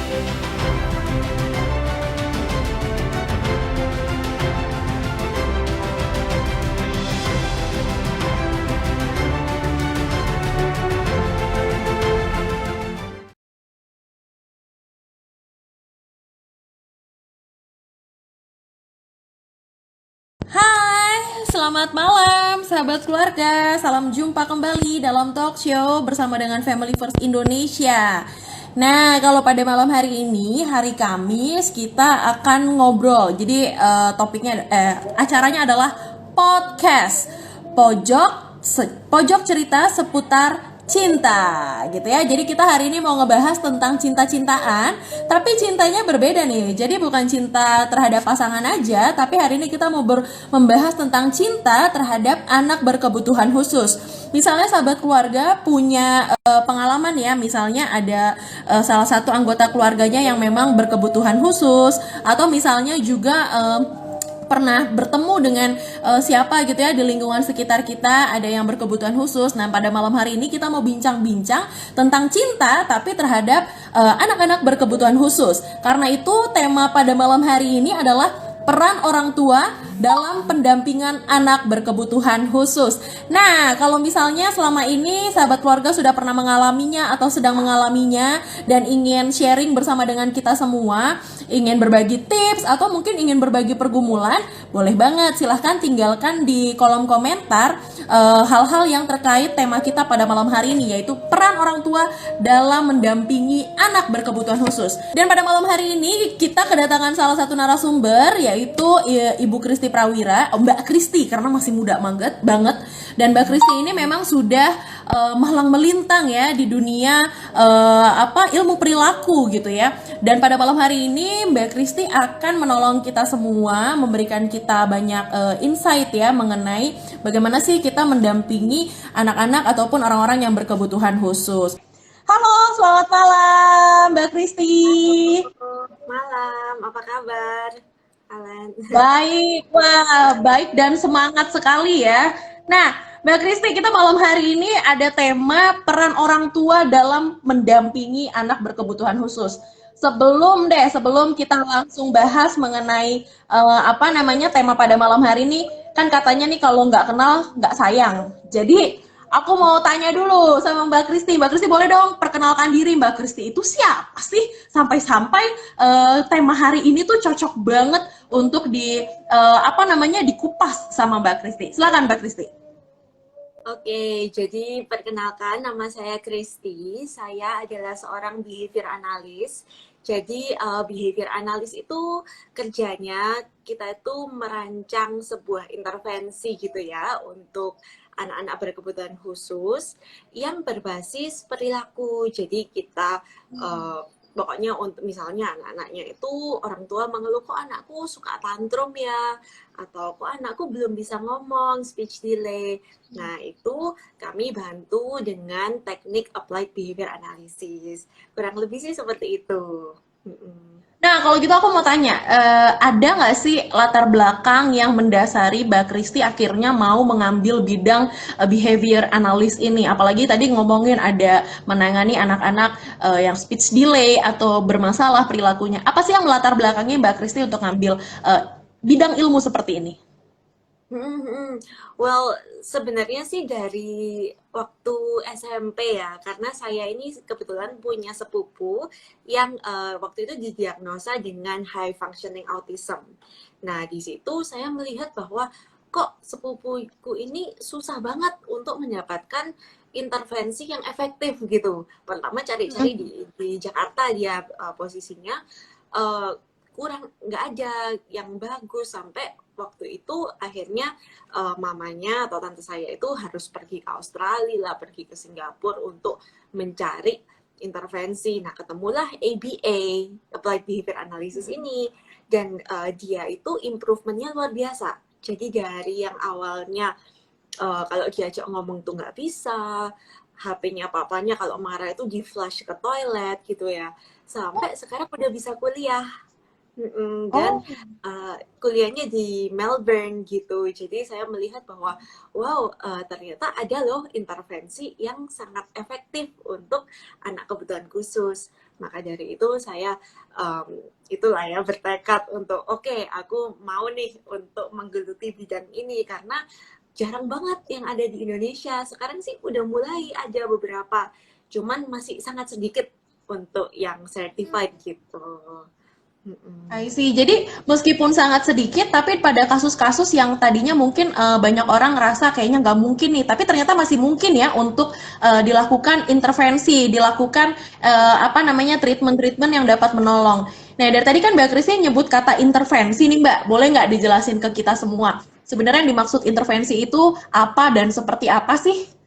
Hai, selamat malam sahabat keluarga. Salam jumpa kembali dalam talk show bersama dengan Family First Indonesia. Nah, kalau pada malam hari ini, hari Kamis, kita akan ngobrol. Jadi acaranya adalah podcast. Pojok cerita seputar cinta gitu ya. Jadi kita hari ini mau ngebahas tentang cinta-cintaan, tapi cintanya berbeda nih. Jadi bukan cinta terhadap pasangan aja, tapi hari ini kita mau membahas tentang cinta terhadap anak berkebutuhan khusus. Misalnya sahabat keluarga punya pengalaman ya, misalnya ada salah satu anggota keluarganya yang memang berkebutuhan khusus, atau misalnya juga pernah bertemu dengan siapa gitu ya di lingkungan sekitar kita ada yang berkebutuhan khusus. Nah, pada malam hari ini kita mau bincang-bincang tentang cinta tapi terhadap anak-anak berkebutuhan khusus. Karena itu tema pada malam hari ini adalah peran orang tua dalam pendampingan anak berkebutuhan khusus. Nah, kalau misalnya selama ini sahabat keluarga sudah pernah mengalaminya atau sedang mengalaminya dan ingin sharing bersama dengan kita semua, ingin berbagi tips atau mungkin ingin berbagi pergumulan, boleh banget silahkan tinggalkan di kolom komentar hal-hal yang terkait tema kita pada malam hari ini, yaitu peran orang tua dalam mendampingi anak berkebutuhan khusus. Dan pada malam hari ini kita kedatangan salah satu narasumber, yaitu Ibu Kristi Prawira, Mbak Kristi karena masih muda banget. Dan Mbak Kristi ini memang sudah malang melintang ya di dunia ilmu perilaku gitu ya. Dan pada malam hari ini Mbak Kristi akan menolong kita semua, memberikan kita banyak insight ya mengenai bagaimana sih kita mendampingi anak-anak ataupun orang-orang yang berkebutuhan khusus. Halo, selamat malam Mbak Kristi. Malam, apa kabar, Alan? Baik, wah baik dan semangat sekali ya. Nah, Mbak Kristi, kita malam hari ini ada tema peran orang tua dalam mendampingi anak berkebutuhan khusus. Sebelum kita langsung bahas mengenai tema pada malam hari ini, kan katanya nih kalau nggak kenal nggak sayang. Jadi aku mau tanya dulu sama Mbak Kristi. Mbak Kristi boleh dong perkenalkan diri. Mbak Kristi itu siapa sih? Sampai-sampai tema hari ini tuh cocok banget untuk dikupas sama Mbak Kristi. Silakan Mbak Kristi. Oke, jadi perkenalkan nama saya Kristi. Saya adalah seorang behavior analis. Jadi behavior analis itu kerjanya kita itu merancang sebuah intervensi gitu ya untuk anak-anak berkebutuhan khusus yang berbasis perilaku. Jadi kita pokoknya untuk misalnya anak-anaknya itu orang tua mengeluh kok anakku suka tantrum ya, atau kok anakku belum bisa ngomong, speech delay. Nah, itu kami bantu dengan teknik applied behavior analysis. Kurang lebih sih seperti itu. Nah, kalau gitu aku mau tanya, ada nggak sih latar belakang yang mendasari Mbak Kristi akhirnya mau mengambil bidang behavior analyst ini? Apalagi tadi ngomongin ada menangani anak-anak yang speech delay atau bermasalah perilakunya. Apa sih yang melatar belakangnya Mbak Kristi untuk ngambil bidang ilmu seperti ini? Well, sebenarnya sih dari waktu SMP ya, karena saya ini kebetulan punya sepupu yang waktu itu didiagnosa dengan high functioning autism. Nah, di situ saya melihat bahwa kok sepupuku ini susah banget untuk mendapatkan intervensi yang efektif gitu. Pertama cari-cari di Jakarta dia posisinya uh, kurang, nggak ada yang bagus, sampai waktu itu akhirnya mamanya atau tante saya itu harus pergi ke Australia lah, pergi ke Singapura untuk mencari intervensi. Nah, ketemulah ABA, Applied Behavior Analysis ini, dan dia itu improvementnya luar biasa. Jadi dari yang awalnya kalau diajak ngomong tuh nggak bisa, HP-nya apa-apanya kalau marah itu di flush ke toilet gitu ya, sampai sekarang udah bisa kuliah. Dan kuliahnya di Melbourne gitu. Jadi saya melihat bahwa wow, ternyata ada loh intervensi yang sangat efektif untuk anak kebutuhan khusus. Maka dari itu saya itulah ya bertekad untuk oke, aku mau nih untuk menggeluti bidang ini karena jarang banget yang ada di Indonesia. Sekarang sih udah mulai ada beberapa, cuman masih sangat sedikit untuk yang certified gitu. Mm-mm. I see. Jadi meskipun sangat sedikit, tapi pada kasus-kasus yang tadinya mungkin banyak orang ngerasa kayaknya nggak mungkin nih, tapi ternyata masih mungkin ya untuk dilakukan intervensi, dilakukan apa namanya treatment-treatment yang dapat menolong. Nah dari tadi kan Mbak Kristi nyebut kata intervensi nih Mbak, boleh nggak dijelasin ke kita semua? Sebenarnya yang dimaksud intervensi itu apa dan seperti apa sih?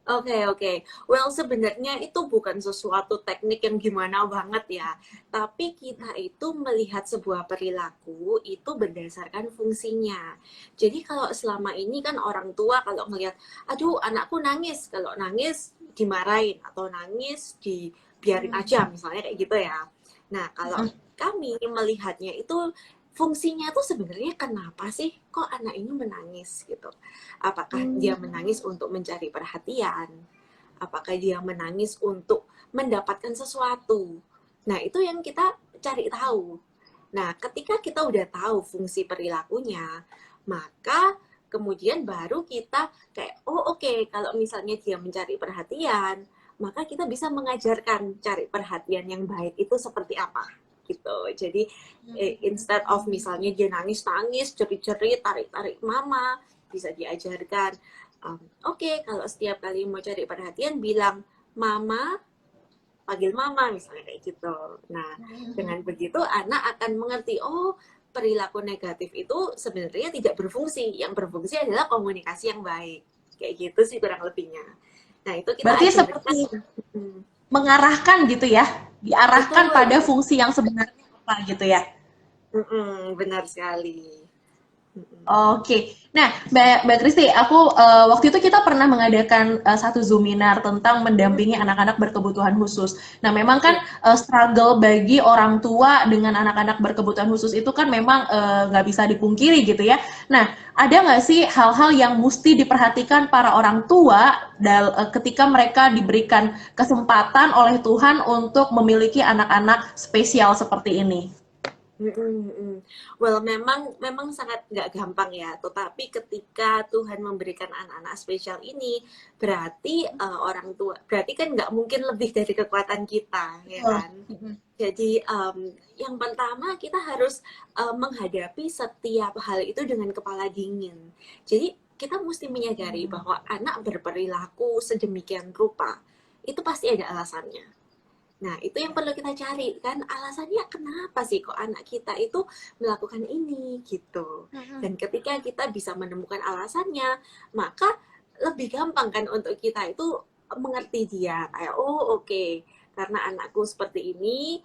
Oke, oke. Well, sebenarnya itu bukan sesuatu teknik yang gimana banget ya. Tapi kita itu melihat sebuah perilaku itu berdasarkan fungsinya. Jadi kalau selama ini kan orang tua kalau ngelihat, aduh anakku nangis. Kalau nangis dimarahin atau nangis dibiarin aja misalnya kayak gitu ya. Nah, kalau kami melihatnya itu fungsinya tuh sebenarnya kenapa sih kok anak ini menangis gitu. Apakah dia menangis untuk mencari perhatian? Apakah dia menangis untuk mendapatkan sesuatu? Nah, itu yang kita cari tahu. Nah, ketika kita udah tahu fungsi perilakunya, maka kemudian baru kita kayak, oh oke, kalau misalnya dia mencari perhatian, maka kita bisa mengajarkan cari perhatian yang baik itu seperti apa gitu. Jadi instead of misalnya dia nangis-nangis, jerit-jerit, tarik-tarik mama, bisa diajarkan. Oke, kalau setiap kali mau cari perhatian bilang mama, panggil mama misalnya kayak gitu. Nah, dengan begitu anak akan mengerti, oh perilaku negatif itu sebenarnya tidak berfungsi. Yang berfungsi adalah komunikasi yang baik. Kayak gitu sih kurang lebihnya. Nah, itu kita Berarti ajarkan. seperti Hmm, mengarahkan gitu ya, diarahkan betul, pada fungsi yang sebenarnya apa gitu ya. benar sekali. Oke, nah Mbak Kristi, aku waktu itu kita pernah mengadakan satu Zoominar tentang mendampingi anak-anak berkebutuhan khusus. Nah, memang kan Ya. struggle bagi orang tua dengan anak-anak berkebutuhan khusus itu kan memang nggak bisa dipungkiri gitu ya. Nah, ada nggak sih hal-hal yang mesti diperhatikan para orang tua ketika mereka diberikan kesempatan oleh Tuhan untuk memiliki anak-anak spesial seperti ini? Well, memang sangat nggak gampang ya. Tetapi ketika Tuhan memberikan anak-anak spesial ini, berarti orang tua, berarti kan nggak mungkin lebih dari kekuatan kita, ya Betul. kan? Jadi yang pertama kita harus menghadapi setiap hal itu dengan kepala dingin. Jadi kita mesti menyadari bahwa anak berperilaku sedemikian rupa, itu pasti ada alasannya. Nah, itu yang perlu kita cari kan alasannya kenapa sih kok anak kita itu melakukan ini gitu. Dan ketika kita bisa menemukan alasannya, maka lebih gampang kan untuk kita itu mengerti dia kayak oh oke, karena anakku seperti ini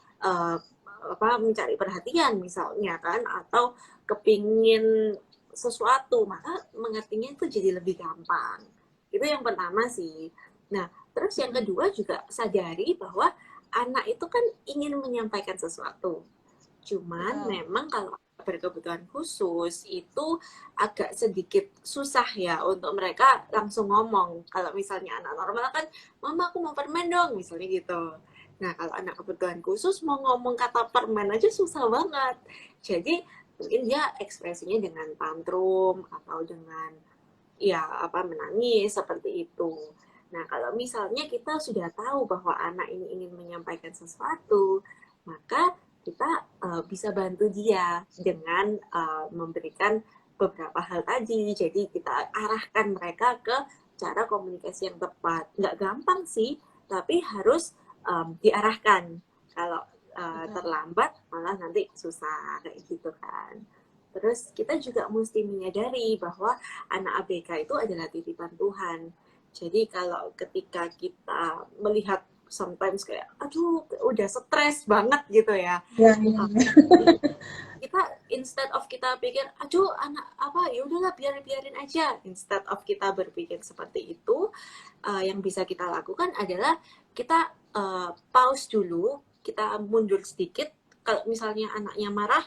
apa mencari perhatian misalnya kan atau kepingin sesuatu, maka mengertinya itu jadi lebih gampang. Itu yang pertama sih. Nah, terus yang kedua juga sadari bahwa anak itu kan ingin menyampaikan sesuatu. Cuman Betul. memang kalau berkebutuhan khusus itu agak sedikit susah ya untuk mereka langsung ngomong. Kalau misalnya anak normal kan, mama aku mau permen dong, misalnya gitu. Nah kalau anak kebutuhan khusus mau ngomong kata permen aja susah banget. Jadi mungkin dia ekspresinya dengan tantrum atau dengan ya apa menangis seperti itu. Nah, kalau misalnya kita sudah tahu bahwa anak ini ingin menyampaikan sesuatu, maka kita bisa bantu dia dengan memberikan beberapa hal tadi. Jadi kita arahkan mereka ke cara komunikasi yang tepat. Nggak gampang sih, tapi harus diarahkan. Kalau terlambat malah nanti susah kayak gitu kan. Terus kita juga mesti menyadari bahwa anak ABK itu adalah titipan Tuhan. Jadi kalau ketika kita melihat sometimes kayak, aduh udah stres banget gitu ya. Ya, ya, Uh, ya. kita instead of kita pikir, aduh anak apa ya udahlah biarin aja. Instead of kita berpikir seperti itu, yang bisa kita lakukan adalah kita pause dulu, kita mundur sedikit. Kalau misalnya anaknya marah,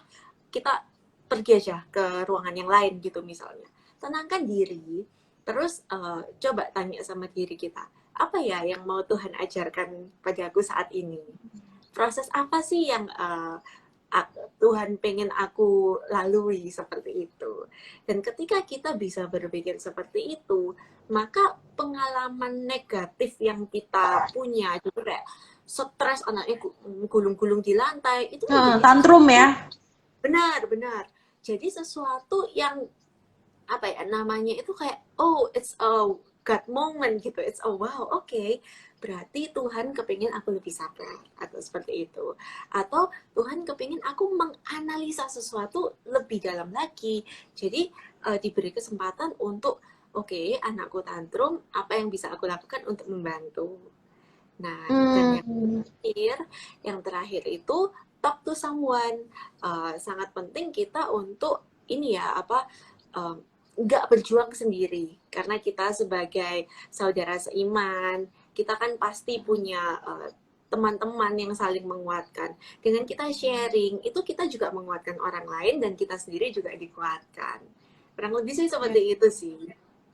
kita pergi aja ke ruangan yang lain gitu misalnya. Tenangkan diri, terus coba tanya sama diri kita, apa ya yang mau Tuhan ajarkan padaku saat ini? proses apa sih yang Tuhan pengen aku lalui seperti itu. Dan ketika kita bisa berpikir seperti itu, maka pengalaman negatif yang kita punya, jadi kayak stres anaknya gulung-gulung di lantai, itu menjadi Tantrum sesuatu ya. benar-benar. Jadi sesuatu yang apa ya namanya itu kayak oh it's a God moment gitu, it's a wow, okay, berarti Tuhan kepingin aku lebih sabar atau seperti itu, atau Tuhan kepingin aku menganalisa sesuatu lebih dalam lagi. Jadi diberi kesempatan untuk oke, anakku tantrum, apa yang bisa aku lakukan untuk membantu. Nah, dan Hmm. yang terakhir itu talk to someone. Sangat penting kita untuk ini ya apa nggak berjuang sendiri, karena kita sebagai saudara seiman kita kan pasti punya teman-teman yang saling menguatkan. Dengan kita sharing itu kita juga menguatkan orang lain dan kita sendiri juga dikuatkan. Kurang lebih sih seperti itu sih.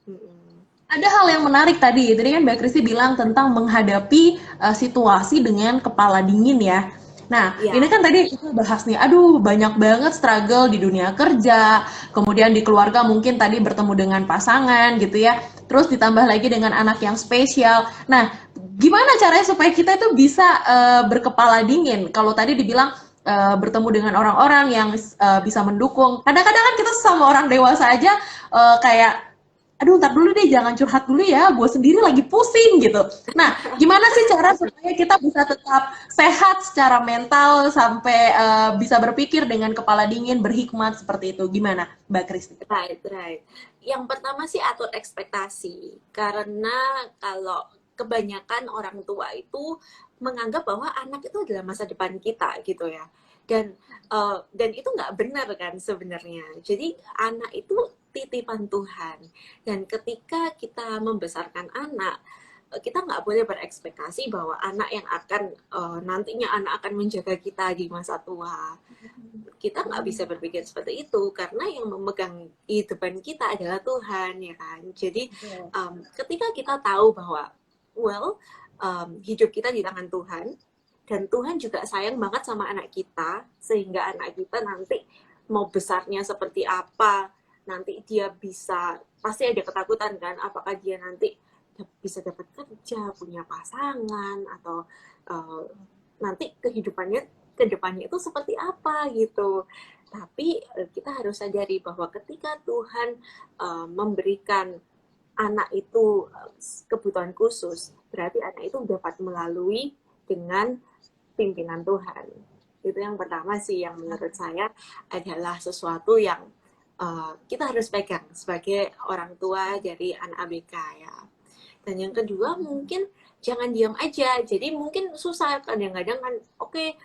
Mm-mm. Ada hal yang menarik tadi kan Mbak Kristi bilang tentang menghadapi situasi dengan kepala dingin ya. Nah, ini Ya, kan tadi kita bahas nih, aduh banyak banget struggle di dunia kerja, kemudian di keluarga mungkin tadi bertemu dengan pasangan gitu ya, terus ditambah lagi dengan anak yang spesial. Nah, gimana caranya supaya kita itu bisa berkepala dingin? Kalau tadi dibilang bertemu dengan orang-orang yang bisa mendukung, kadang-kadang kan kita sama orang dewasa aja kayak aduh ntar dulu deh jangan curhat dulu ya gue sendiri lagi pusing gitu. Nah gimana sih cara supaya kita bisa tetap sehat secara mental sampai bisa berpikir dengan kepala dingin berhikmat seperti itu, gimana Mbak Kristi? right, right. Yang pertama sih atur ekspektasi. Karena kalau kebanyakan orang tua itu menganggap bahwa anak itu adalah masa depan kita gitu ya. Dan itu nggak benar kan sebenarnya. Jadi anak itu titipan Tuhan. Dan ketika kita membesarkan anak, kita nggak boleh berekspektasi bahwa anak yang akan nantinya anak akan menjaga kita di masa tua. Kita nggak bisa berpikir seperti itu karena yang memegang kehidupan kita adalah Tuhan, ya kan. Jadi ketika kita tahu bahwa hidup kita di tangan Tuhan dan Tuhan juga sayang banget sama anak kita, sehingga anak kita nanti mau besarnya seperti apa, nanti dia bisa, pasti ada ketakutan kan, apakah dia nanti bisa dapat kerja, punya pasangan, atau uh, nanti ke depannya itu seperti apa gitu. Tapi kita harus sadari bahwa ketika Tuhan memberikan anak itu kebutuhan khusus, berarti anak itu dapat melalui dengan pimpinan Tuhan. Itu yang pertama sih yang menurut saya adalah sesuatu yang kita harus pegang sebagai orang tua dari anak ABK ya. Dan yang kedua mungkin jangan diam aja. Jadi mungkin susah kadang-kadang kan, oke,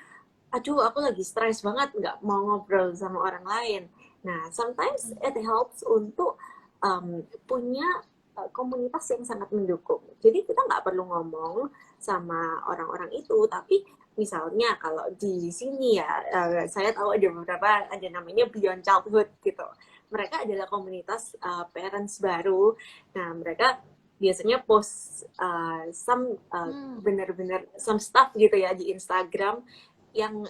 aduh aku lagi stres banget nggak mau ngobrol sama orang lain. Nah, sometimes it helps untuk punya komunitas yang sangat mendukung. Jadi kita nggak perlu ngomong sama orang-orang itu, tapi misalnya kalau di sini ya, saya tahu ada beberapa, ada namanya Beyond Childhood gitu. Mereka adalah komunitas parents baru. Nah, mereka biasanya post benar-benar some stuff gitu ya di Instagram yang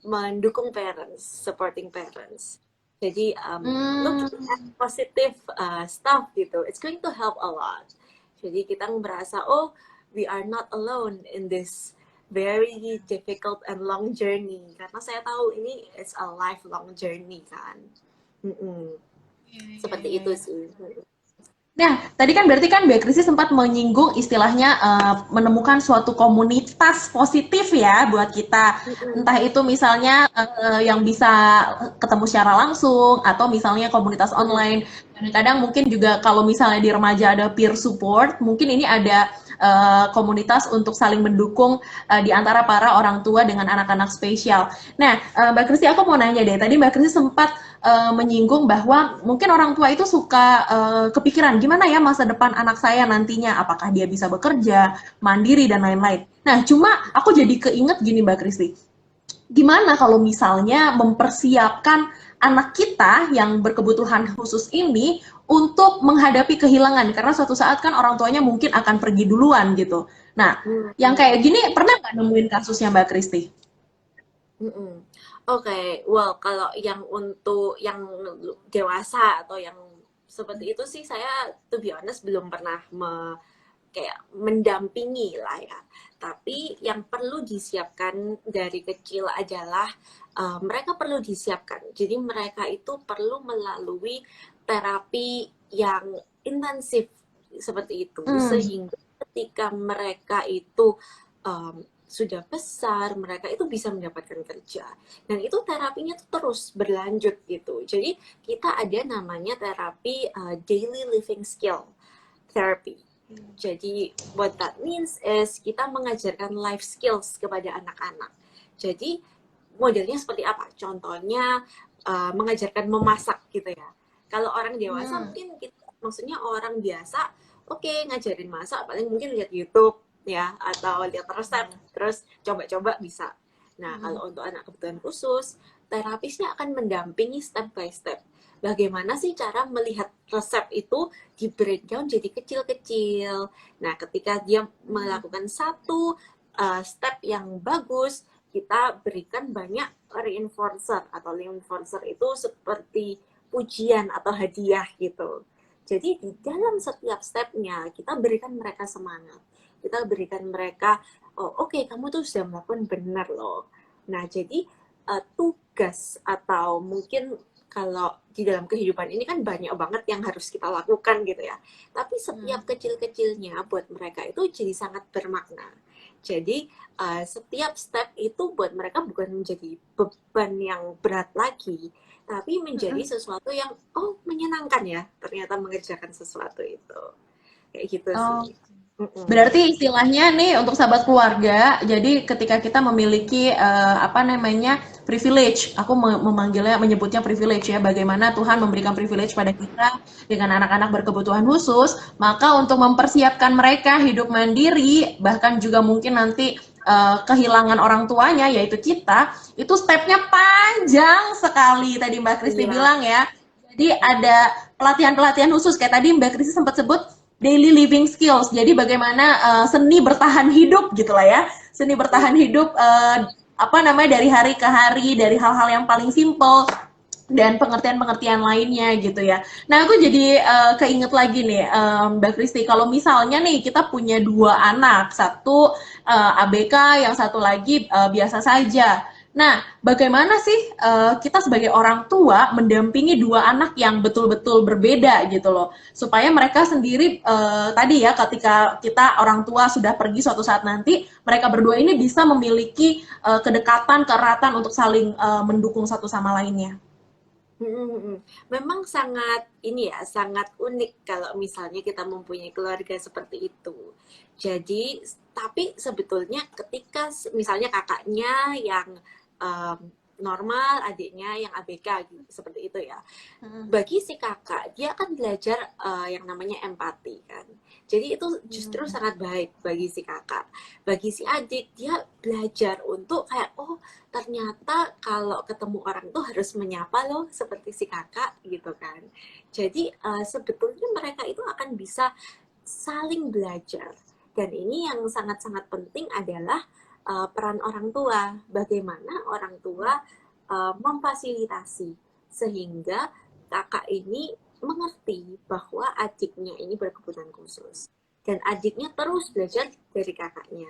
mendukung parents, supporting parents. Jadi look at positive stuff gitu, it's going to help a lot. Jadi kita merasa oh we are not alone in this very difficult and long journey. Karena saya tahu ini it's a lifelong journey kan. Seperti itu sih. Nah, tadi kan berarti kan Mbak Kristi sempat menyinggung istilahnya menemukan suatu komunitas positif ya buat kita. Entah itu misalnya yang bisa ketemu secara langsung atau misalnya komunitas online. Kadang-kadang mungkin juga kalau misalnya di remaja ada peer support, mungkin ini ada komunitas untuk saling mendukung di antara para orang tua dengan anak-anak spesial. Nah, Mbak Kristi aku mau nanya deh. Tadi Mbak Kristi sempat menyinggung bahwa mungkin orang tua itu suka kepikiran gimana ya masa depan anak saya nantinya, apakah dia bisa bekerja, mandiri dan lain-lain. Nah, cuma aku jadi keinget gini Mbak Kristi, gimana kalau misalnya mempersiapkan anak kita yang berkebutuhan khusus ini untuk menghadapi kehilangan karena suatu saat kan orang tuanya mungkin akan pergi duluan gitu. Nah, yang Hmm. kayak gini pernah nggak nemuin kasusnya Mbak Kristi? Mm-mm. Oke, well kalau yang untuk yang dewasa atau yang seperti itu sih saya to be honest belum pernah kayak mendampingi lah ya. Tapi yang perlu disiapkan dari kecil adalah mereka perlu disiapkan. Jadi mereka itu perlu melalui terapi yang intensif seperti itu Hmm. sehingga ketika mereka itu sudah besar, mereka itu bisa mendapatkan kerja. Dan itu terapinya tuh terus berlanjut gitu. Jadi kita ada namanya terapi daily living skill therapy. Jadi what that means is kita mengajarkan life skills kepada anak-anak. Jadi modelnya seperti apa? Contohnya mengajarkan memasak gitu ya. Kalau orang dewasa Hmm. mungkin kita, maksudnya orang biasa, oke ngajarin masak paling mungkin lihat YouTube ya atau lihat resep terus coba-coba bisa. Nah, kalau untuk anak kebutuhan khusus, terapisnya akan mendampingi step by step. Bagaimana sih cara melihat resep itu di breakdown jadi kecil-kecil. Nah, ketika dia melakukan satu step yang bagus, kita berikan banyak reinforcer atau reinforcer itu seperti pujian atau hadiah gitu. Jadi di dalam setiap stepnya kita berikan mereka semangat. Kita berikan mereka, oh oke, kamu tuh sudah melakukan benar loh. Nah jadi tugas atau mungkin kalau di dalam kehidupan ini kan banyak banget yang harus kita lakukan gitu ya. Tapi setiap kecil-kecilnya buat mereka itu jadi sangat bermakna. Jadi setiap step itu buat mereka bukan menjadi beban yang berat lagi, tapi menjadi sesuatu yang oh menyenangkan ya ternyata mengerjakan sesuatu itu. Kayak gitu sih. Oh, Mm-mm. berarti istilahnya nih untuk sahabat keluarga, jadi ketika kita memiliki apa namanya privilege, aku memanggilnya menyebutnya privilege ya, bagaimana Tuhan memberikan privilege pada kita dengan anak-anak berkebutuhan khusus, maka untuk mempersiapkan mereka hidup mandiri, bahkan juga mungkin nanti kehilangan orang tuanya yaitu kita, itu stepnya panjang sekali tadi Mbak Kristi Iya. bilang ya. Jadi ada pelatihan-pelatihan khusus kayak tadi Mbak Kristi sempat sebut daily living skills. Jadi bagaimana seni bertahan hidup gitulah ya. Seni bertahan hidup apa namanya dari hari ke hari, dari hal-hal yang paling simple dan pengertian-pengertian lainnya gitu ya. Nah, aku jadi keinget lagi nih, Mbak Kristi, kalau misalnya nih kita punya dua anak, satu ABK, yang satu lagi biasa saja. Nah, bagaimana sih kita sebagai orang tua mendampingi dua anak yang betul-betul berbeda gitu loh, supaya mereka sendiri tadi ya, ketika kita orang tua sudah pergi suatu saat nanti, mereka berdua ini bisa memiliki kedekatan, keeratan untuk saling mendukung satu sama lainnya. Memang sangat ini ya, sangat unik kalau misalnya kita mempunyai keluarga seperti itu. Jadi, tapi sebetulnya ketika misalnya kakaknya yang um, normal, adiknya yang ABK gitu, seperti itu ya. Bagi si kakak dia akan belajar yang namanya empati kan, jadi itu justru sangat baik bagi si kakak. Bagi si adik dia belajar untuk kayak oh ternyata kalau ketemu orang tuh harus menyapa loh seperti si kakak gitu kan. Jadi sebetulnya mereka itu akan bisa saling belajar. Dan ini yang sangat-sangat penting adalah peran orang tua, bagaimana orang tua memfasilitasi sehingga kakak ini mengerti bahwa adiknya ini berkebutuhan khusus dan adiknya terus belajar dari kakaknya.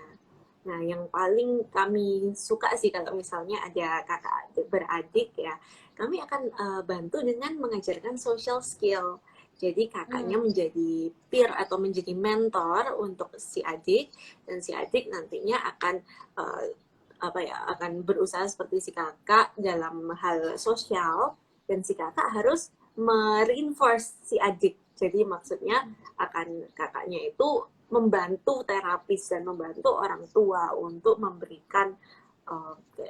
Nah, yang paling kami suka sih kalau misalnya ada kakak beradik ya, kami akan bantu dengan mengajarkan social skill. Jadi kakaknya menjadi peer atau menjadi mentor untuk si adik dan si adik nantinya akan uh, apa ya akan berusaha seperti si kakak dalam hal sosial dan si kakak harus mereinforce si adik. Jadi maksudnya akan kakaknya itu membantu terapis dan membantu orang tua untuk memberikan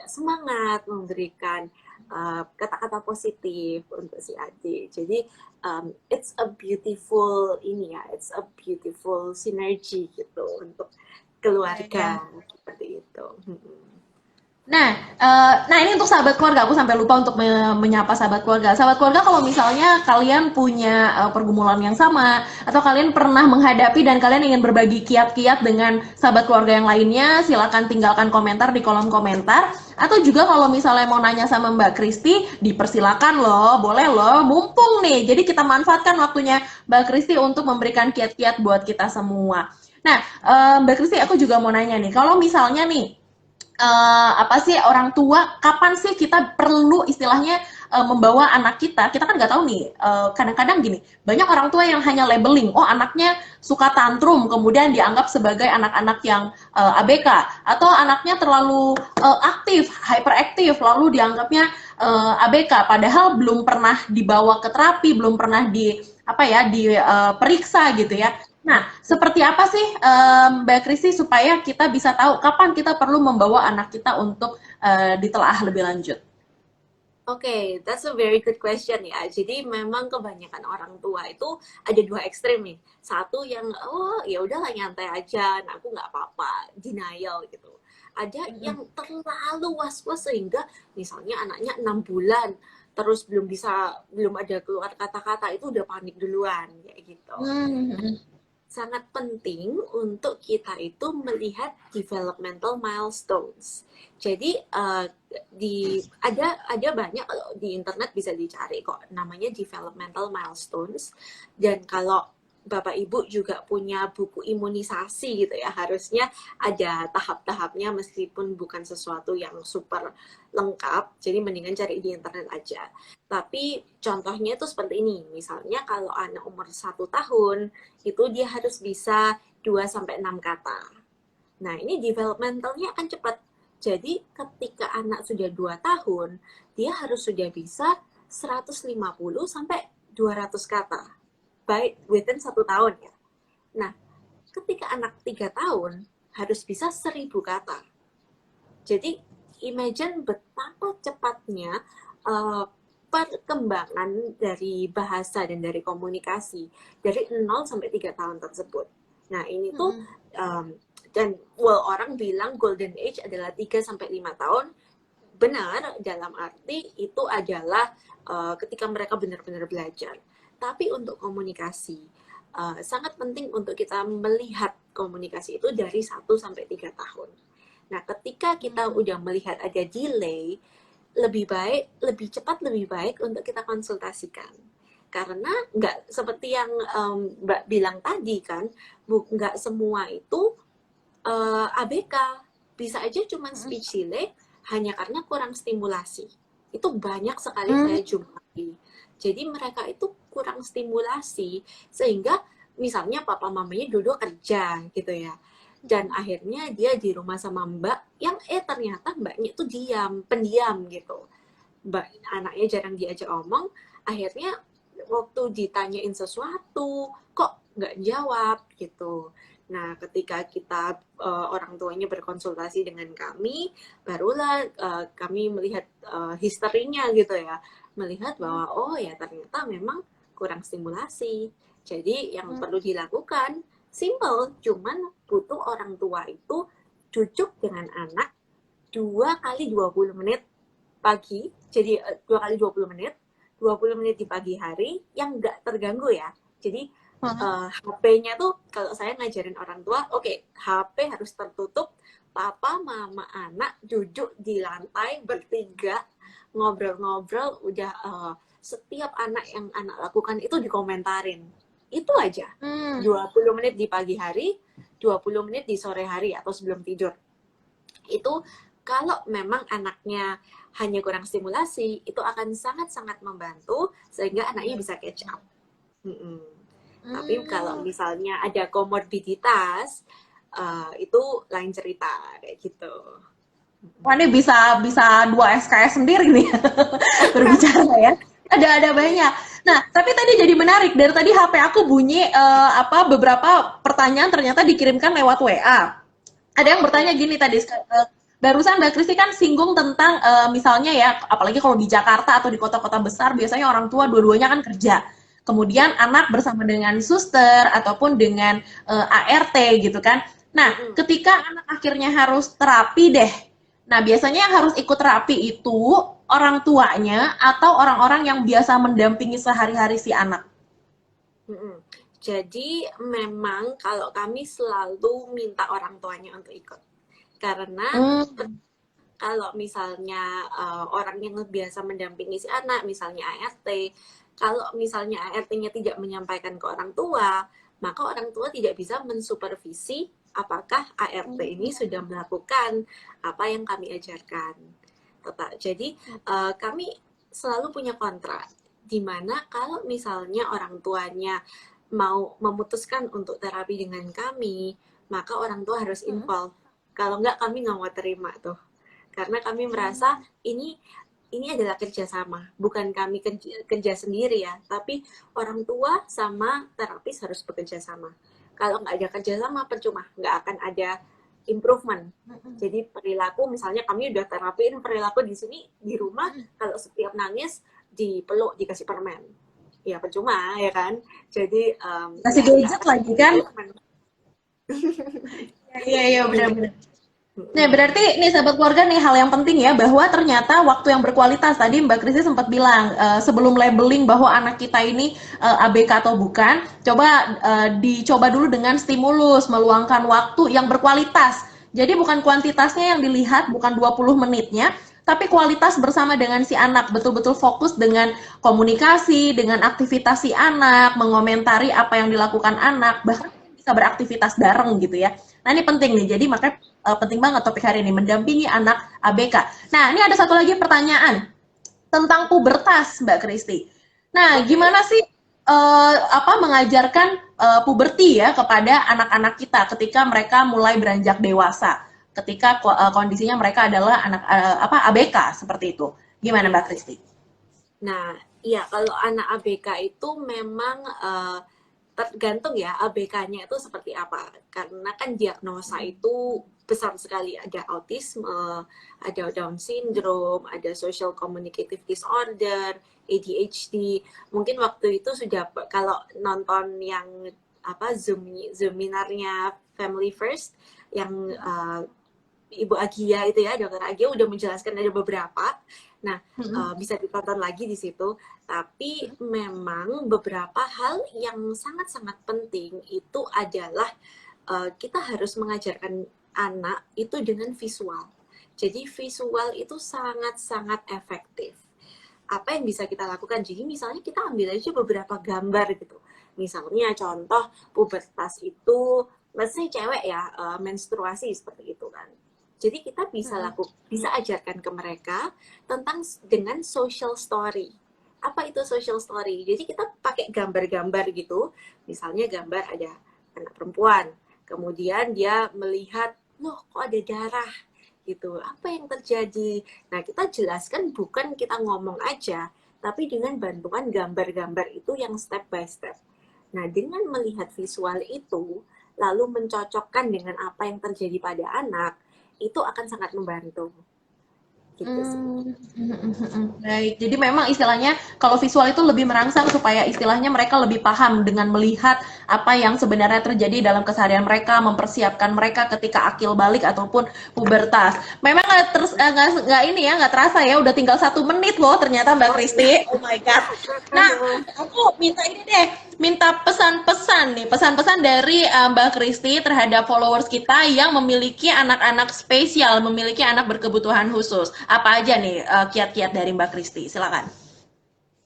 semangat, memberikan kata-kata positif untuk si adik. Jadi it's a beautiful ini ya, it's a beautiful synergy gitu untuk Iya, iya. keluarga seperti itu. Nah, ini untuk sahabat keluarga. Aku sampai lupa untuk menyapa sahabat keluarga. Sahabat keluarga, kalau misalnya kalian punya pergumulan yang sama, atau kalian pernah menghadapi dan kalian ingin berbagi kiat-kiat dengan sahabat keluarga yang lainnya, silakan tinggalkan komentar di kolom komentar. Atau juga kalau misalnya mau nanya sama Mbak Kristi, dipersilakan loh, boleh loh, mumpung nih. Jadi kita manfaatkan waktunya Mbak Kristi untuk memberikan kiat-kiat buat kita semua. Nah, Mbak Kristi, aku juga mau nanya nih, kalau misalnya nih, apa sih orang tua, kapan sih kita perlu istilahnya membawa anak kita kan nggak tahu nih, kadang-kadang gini, banyak orang tua yang hanya labeling, oh anaknya suka tantrum, kemudian dianggap sebagai anak-anak yang ABK, atau anaknya terlalu aktif, hyperaktif, lalu dianggapnya ABK, padahal belum pernah dibawa ke terapi, belum pernah diperiksa gitu ya. Nah, seperti apa sih Mbak Kristi supaya kita bisa tahu kapan kita perlu membawa anak kita untuk ditelaah lebih lanjut? Oke, that's a very good question ya. Jadi memang kebanyakan orang tua itu ada dua ekstrem nih. Satu yang oh ya udahlah nyantai aja, nah, aku nggak apa-apa, denial gitu. Ada yang terlalu was-was sehingga misalnya anaknya 6 bulan terus belum ada keluar kata-kata itu udah panik duluan kayak gitu. Hmm. Sangat penting untuk kita itu melihat developmental milestones. Jadi ada banyak, kalau di internet bisa dicari kok namanya developmental milestones. Dan kalau Bapak Ibu juga punya buku imunisasi gitu ya, harusnya ada tahap-tahapnya meskipun bukan sesuatu yang super lengkap, jadi mendingan cari di internet aja. Tapi contohnya itu seperti ini, misalnya kalau anak umur 1 tahun, itu dia harus bisa 2-6 kata. Nah, ini developmentalnya akan cepat. Jadi ketika anak sudah 2 tahun, dia harus sudah bisa 150 sampai 200 kata by within 1 tahun ya. Nah, ketika anak 3 tahun harus bisa 1000 kata. Jadi imagine betapa cepatnya perkembangan dari bahasa dan dari komunikasi dari 0 sampai 3 tahun tersebut. Nah, ini tuh dan orang bilang golden age adalah 3 sampai 5 tahun. Benar, dalam arti itu adalah ketika mereka benar-benar belajar. Tapi untuk komunikasi, sangat penting untuk kita melihat komunikasi itu dari 1 sampai 3 tahun. Nah, ketika kita udah melihat ada delay, lebih cepat lebih baik untuk kita konsultasikan. Karena nggak seperti yang Mbak bilang tadi kan, nggak semua itu ABK. Bisa aja cuma speech delay hanya karena kurang stimulasi. Itu banyak sekali saya jumpai. Jadi mereka itu kurang stimulasi sehingga misalnya papa mamanya duduk kerja gitu ya. Dan akhirnya dia di rumah sama mbak yang ternyata mbaknya itu pendiam gitu. Anaknya jarang diajak omong, akhirnya waktu ditanyain sesuatu kok nggak jawab gitu. Nah, ketika kita orang tuanya berkonsultasi dengan kami, barulah kami melihat historinya gitu ya, melihat bahwa oh ya ternyata memang kurang stimulasi. Jadi yang perlu dilakukan simple, cuman butuh orang tua itu duduk dengan anak 2 kali 20 menit pagi, jadi 2 kali 20 menit, 20 menit di pagi hari yang nggak terganggu ya. Jadi HP-nya tuh kalau saya ngajarin orang tua, oke, HP harus tertutup, papa, mama, anak duduk di lantai bertiga, ngobrol-ngobrol, udah setiap yang anak lakukan itu dikomentarin. Itu aja. 20 menit di pagi hari, 20 menit di sore hari atau sebelum tidur. Itu kalau memang anaknya hanya kurang stimulasi, itu akan sangat-sangat membantu sehingga anaknya bisa catch up. Tapi kalau misalnya ada komorbiditas, itu lain cerita kayak gitu. Wah, ini bisa 2 SKS sendiri nih berbicara ya. Ada banyak. Nah, tapi tadi jadi menarik. Dari tadi HP aku bunyi beberapa pertanyaan ternyata dikirimkan lewat WA. Ada yang bertanya gini tadi, barusan Mbak Kristi kan singgung tentang misalnya ya, apalagi kalau di Jakarta atau di kota-kota besar biasanya orang tua dua-duanya kan kerja. Kemudian anak bersama dengan suster ataupun dengan ART gitu kan. Nah, ketika anak akhirnya harus terapi deh. Nah, biasanya yang harus ikut terapi itu orang tuanya atau orang-orang yang biasa mendampingi sehari-hari si anak. Mm-mm. Jadi memang kalau kami selalu minta orang tuanya untuk ikut. Karena Hmm. kalau misalnya orang yang biasa mendampingi si anak, misalnya ART, kalau misalnya ART-nya tidak menyampaikan ke orang tua, maka orang tua tidak bisa mensupervisi apakah ART ini sudah melakukan apa yang kami ajarkan. Jadi kami selalu punya kontrak, di mana kalau misalnya orang tuanya mau memutuskan untuk terapi dengan kami, maka orang tua harus involve. Kalau enggak, kami nggak mau terima tuh. Karena kami merasa ini adalah kerjasama, bukan kami kerja sendiri ya, tapi orang tua sama terapis harus bekerja sama. Kalau nggak ada kerjasama, percuma, nggak akan ada improvement. Jadi perilaku, misalnya kami udah terapin perilaku di sini, di rumah, kalau setiap nangis, dipeluk, dikasih permen. Ya percuma, ya kan? Jadi Kasih nggak gadget akan lagi kan? improvement. Iya, iya, Iya. benar-benar. Nah, berarti nih sahabat keluarga nih hal yang penting ya bahwa ternyata waktu yang berkualitas tadi Mbak Kristi sempat bilang sebelum labeling bahwa anak kita ini ABK atau bukan, coba dicoba dulu dengan stimulus, meluangkan waktu yang berkualitas. Jadi bukan kuantitasnya yang dilihat, bukan 20 menitnya, tapi kualitas bersama dengan si anak, betul-betul fokus dengan komunikasi, dengan aktivitas si anak, mengomentari apa yang dilakukan anak, bahkan bisa beraktivitas bareng gitu ya. Nah, ini penting nih. Jadi makanya penting banget topik hari ini mendampingi anak ABK. Nah, ini ada satu lagi pertanyaan tentang pubertas, Mbak Kristi. Nah, Oke. gimana sih apa mengajarkan puberti ya kepada anak-anak kita ketika mereka mulai beranjak dewasa, ketika kondisinya mereka adalah anak apa ABK seperti itu. Gimana Mbak Iya. Kristi? Nah, iya kalau anak ABK itu memang tergantung ya ABK-nya itu seperti apa. Karena kan diagnosa itu besar sekali. Ada autisme, ada Down syndrome, ada social communicative disorder, ADHD. Mungkin waktu itu sudah kalau nonton yang apa Zoominarnya Family First yang Ibu Agia itu ya, Dokter Agia udah menjelaskan ada beberapa. Nah, bisa ditonton lagi di situ. Tapi memang beberapa hal yang sangat-sangat penting itu adalah kita harus mengajarkan anak itu dengan visual. Jadi visual itu sangat-sangat efektif. Apa yang bisa kita lakukan? Jadi misalnya kita ambil aja beberapa gambar gitu. Misalnya contoh pubertas itu, maksudnya cewek ya, menstruasi seperti itu kan. Jadi kita bisa ajarkan ke mereka tentang dengan social story. Apa itu social story? Jadi kita pakai gambar-gambar gitu. Misalnya gambar ada anak perempuan, kemudian dia melihat, loh kok ada darah gitu. Apa yang terjadi? Nah, kita jelaskan bukan kita ngomong aja, tapi dengan bantuan gambar-gambar itu yang step by step. Nah, dengan melihat visual itu, lalu mencocokkan dengan apa yang terjadi pada anak, itu akan sangat membantu. Gitu sih. Baik, jadi memang istilahnya kalau visual itu lebih merangsang supaya istilahnya mereka lebih paham dengan melihat apa yang sebenarnya terjadi dalam keseharian mereka, mempersiapkan mereka ketika akil balik ataupun pubertas. Memang nggak ini ya nggak terasa ya, udah tinggal 1 menit loh ternyata Mbak Oh iya. Kristi. Oh my god. Nah, aku minta ini deh, minta pesan-pesan nih, pesan-pesan dari Mbak Kristi terhadap followers kita yang memiliki anak-anak spesial, memiliki anak berkebutuhan khusus. Apa aja nih kiat-kiat dari Mbak Kristi? Silakan.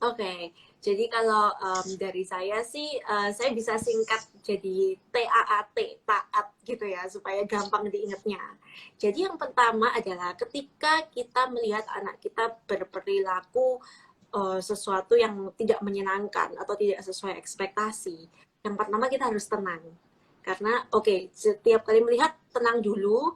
Oke, jadi kalau dari saya sih, saya bisa singkat jadi TAAT, taat gitu ya, supaya gampang diingatnya. Jadi yang pertama adalah ketika kita melihat anak kita berperilaku sesuatu yang tidak menyenangkan atau tidak sesuai ekspektasi, yang pertama kita harus tenang. Karena oke, setiap kali melihat tenang dulu,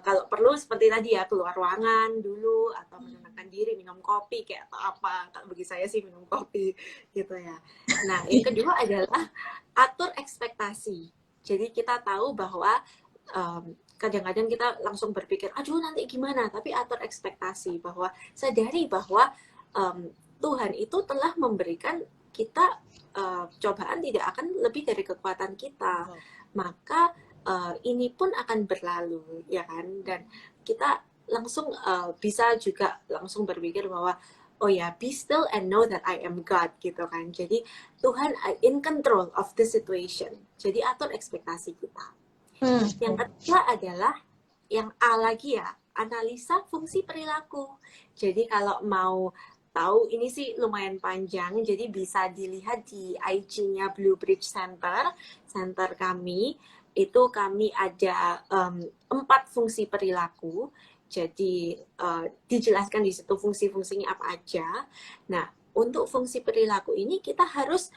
kalau perlu seperti tadi ya keluar ruangan dulu atau menenangkan diri minum kopi kayak atau apa, kalau bagi saya sih minum kopi gitu ya. Nah yang kedua adalah atur ekspektasi. Jadi kita tahu bahwa kadang-kadang kita langsung berpikir aduh nanti gimana, tapi atur ekspektasi bahwa sadari bahwa Tuhan itu telah memberikan kita cobaan tidak akan lebih dari kekuatan kita, maka ini pun akan berlalu ya kan, dan kita langsung bisa juga langsung berpikir bahwa oh ya, be still and know that I am God gitu kan. Jadi Tuhan in control of the situation. Jadi atur ekspektasi kita. Yang kedua adalah yang A lagi ya, analisa fungsi perilaku. Jadi kalau mau tahu, ini sih lumayan panjang, jadi bisa dilihat di IG-nya Blue Bridge Center, center kami. Itu kami ada 4 fungsi perilaku. Jadi dijelaskan di situ fungsi-fungsinya apa aja. Nah, untuk fungsi perilaku ini kita harus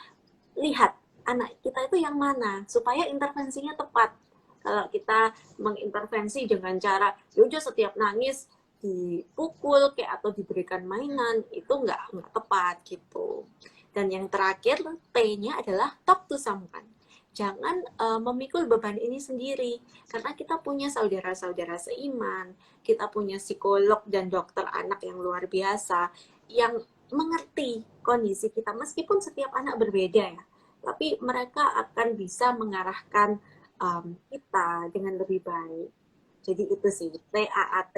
lihat anak kita itu yang mana supaya intervensinya tepat. Kalau kita mengintervensi dengan cara yaudah setiap nangis dipukul kayak atau diberikan mainan, itu nggak tepat gitu. Dan yang terakhir T-nya adalah talk to someone. Jangan memikul beban ini sendiri, karena kita punya saudara-saudara seiman, kita punya psikolog dan dokter anak yang luar biasa yang mengerti kondisi kita, meskipun setiap anak berbeda ya, tapi mereka akan bisa mengarahkan kita dengan lebih baik. Jadi itu sih TAAT.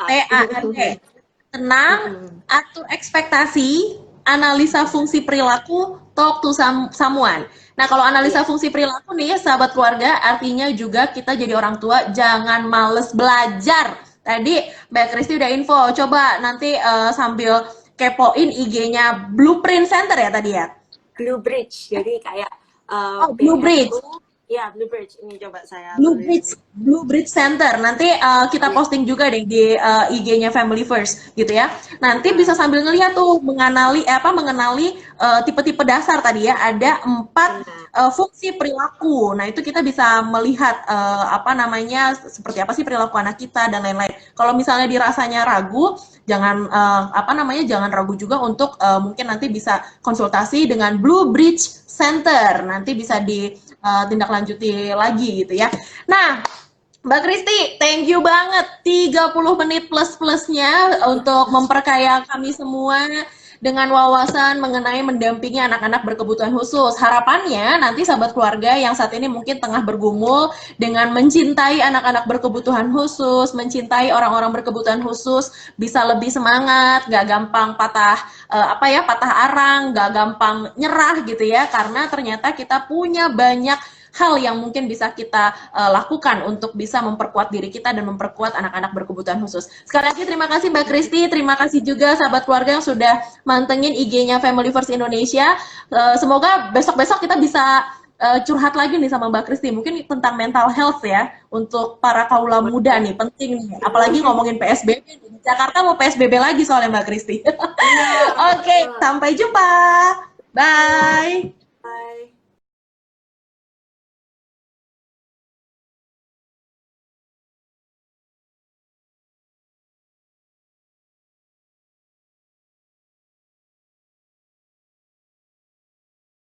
TAAT. Tenang, atur ekspektasi, analisa fungsi perilaku, talk to someone. Nah, kalau analisa fungsi perilaku nih, sahabat keluarga, artinya juga kita jadi orang tua jangan males belajar. Tadi Mbak Kristi udah info, coba nanti sambil kepoin IG-nya Blueprint Center ya tadi ya? Blue Bridge, jadi kayak Blue Bridge. Ya, Blue Bridge. Ini coba saya Blue Bridge Center. Nanti kita posting juga deh di IG-nya Family First gitu ya. Nanti bisa sambil ngelihat tuh mengenali tipe-tipe dasar tadi ya. Ada 4 fungsi perilaku. Nah, itu kita bisa melihat seperti apa sih perilaku anak kita dan lain-lain. Kalau misalnya dirasanya ragu, jangan jangan ragu juga untuk mungkin nanti bisa konsultasi dengan Blue Bridge Center. Nanti bisa tindak lanjuti lagi gitu ya. Nah, Mbak Kristi, thank you banget 30 menit plus-plusnya untuk memperkaya kami semua dengan wawasan mengenai mendampingi anak-anak berkebutuhan khusus. Harapannya nanti sahabat keluarga yang saat ini mungkin tengah bergumul dengan mencintai anak-anak berkebutuhan khusus, mencintai orang-orang berkebutuhan khusus, bisa lebih semangat, gak gampang patah arang, gak gampang nyerah gitu ya, karena ternyata kita punya banyak hal yang mungkin bisa kita lakukan untuk bisa memperkuat diri kita dan memperkuat anak-anak berkebutuhan khusus. Sekali lagi terima kasih Mbak Kristi, terima kasih juga sahabat keluarga yang sudah mantengin IG-nya Family First Indonesia. Semoga besok-besok kita bisa curhat lagi nih sama Mbak Kristi, mungkin tentang mental health ya, untuk para kaula muda nih, penting nih, apalagi ngomongin PSBB, di Jakarta mau PSBB lagi soalnya Mbak Kristi. Oke, sampai jumpa, bye.